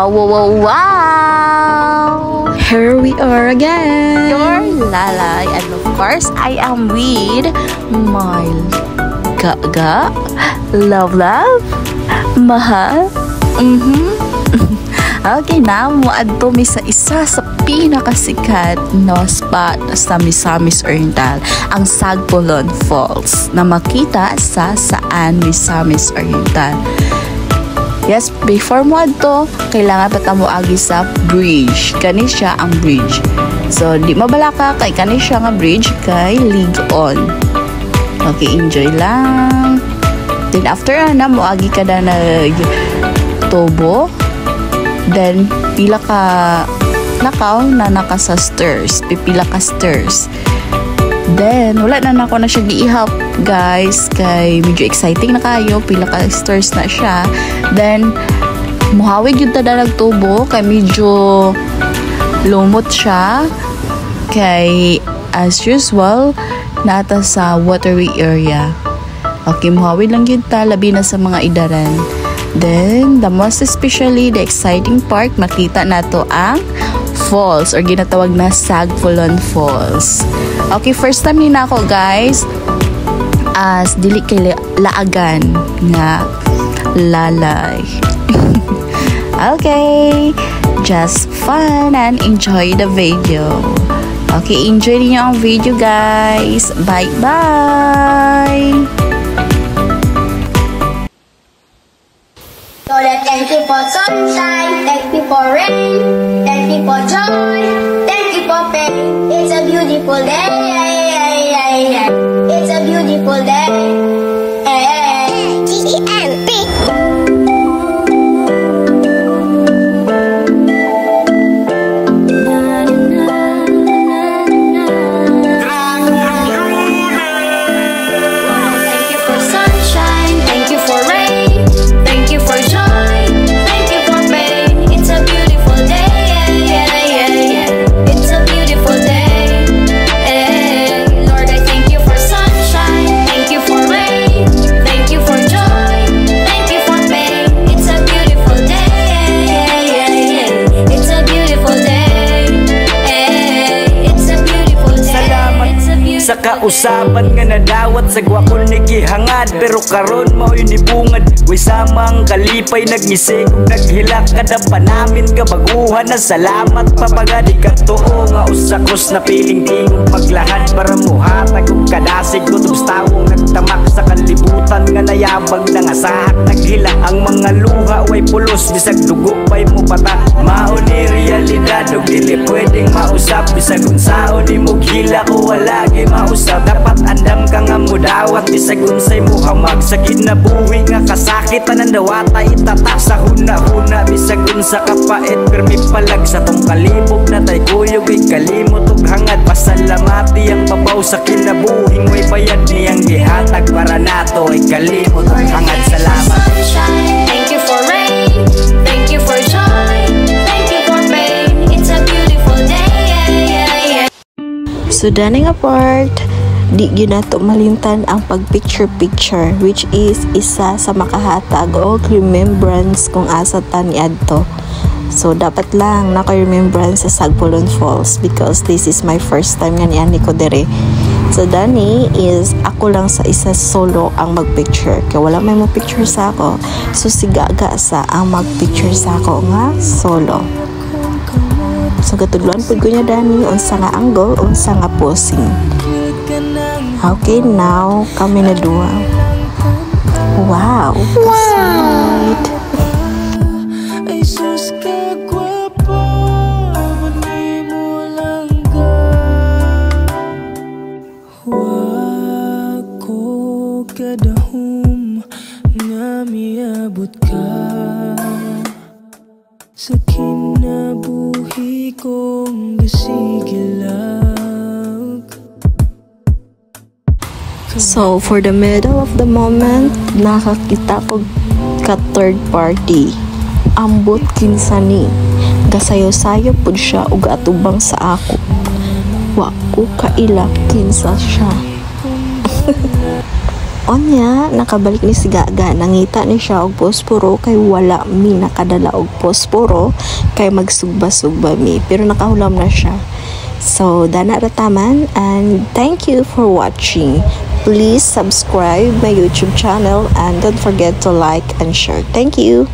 Wow, wow, wow, wow! Here we are again! Your Lalay, and of course, I am with my Gaga, love, mahal. Okay na, muadto mi sa isa sa pinakasikat no spot sa Misamis Oriental, ang Sagpulon Falls na makita sa Misamis Oriental. Yes, before mo adto, kailangan pa ta moagi sa bridge. Kani siya ang bridge. So, di mabalaka kay kani siya nga bridge kay Ligon. Okay, enjoy lang. Then after na moagi ka na tubo. Then pila ka nakaw na naka sa stairs. Pipila ka stairs. Then, wala na ako na siya giihap, guys. Kay medyo exciting na kayo. Pila ka stairs na siya. Then, muhawig yung tadalag tubo. Kay medyo lumot siya. Kay, as usual, nata sa waterway area. Okay, muhawig lang yun ta. Labi na sa mga idaran. Then, the most especially, the exciting part, makita na to ang falls or ginatawag na Sagpulon Falls. Okay, first time din ako, guys, as dili kay laagan nga lalay. Okay, just fun and enjoy the video. Okay, enjoy niyo ang video, guys. Bye-bye! Thank you for sunshine, thank you for rain, thank you for joy, thank you for pain. It's a beautiful day, it's a beautiful day. T-E-M-P. Sa kausapan nga nadawat sa gwapon ni gihangad, pero karon mao'y nibungad. Way samang kalipay nagnisig ug naghilak kada panamin kabaguhan na salamat papagadi katuo nga usakos na piling tingog paglahad para muhatag ug kadasig kutub tawong nagtamak sa kalibutan nga nayabag na nga sahak naghila ang mga luha way pulos bisag dugo pay mo pata mao ni realidad ug dili pwedeng mausap bisag unsaon ni mo gila ko wala kay mausap dapat andam ka nga mudawat bisag unsay mo hamag sa kinabuhi nga kasakit tanan dawata itatak sa huna-huna bisag unsa kapait permi palag sa tong kalibog na tay kuyog ay kalimot ug hangad pasalamati ang babaw sa kinabuhing way bayad niyang gihatag para nato ay kalimot ug hangad salamat. Thank you for rain, thank you for joy, thank you for pain. It's a beautiful day. So, daning apart, di gyud nato malimtan ang pag-picture-picture, which is isa sa makahatag o remembrance kung asa ta niadto. So, dapat lang naka-remembrance sa Sagpulon Falls because this is my first time nga niani ko dire. So, dani is ako lang sa isa solo ang mag-picture. Kaya wala may mo-picture sa ako. So, si Gaga sa ang mag-picture sa ako nga solo. So, katudluan po ko niya dani unsa nga angle, unsa nga posing. Okay, now kami na dua. Wow! Sweet! Kadahom nga miabot ka sa kinabuhi kong gasigilag. So, for the middle of the moment, nakakita ko ka third party. Ambot kinsa ni. Gasayo-sayo pud siya ug atubang sa ako. Wa ko kaila kinsa siya. Onya, nakabalik ni si Gaga, nangita ni siya og posporo kay wala mi nakadala og posporo kay magsugba-sugba mi, pero nakahulam na siya. So, dana rataman, and thank you for watching. Please subscribe my YouTube channel and don't forget to like and share. Thank you.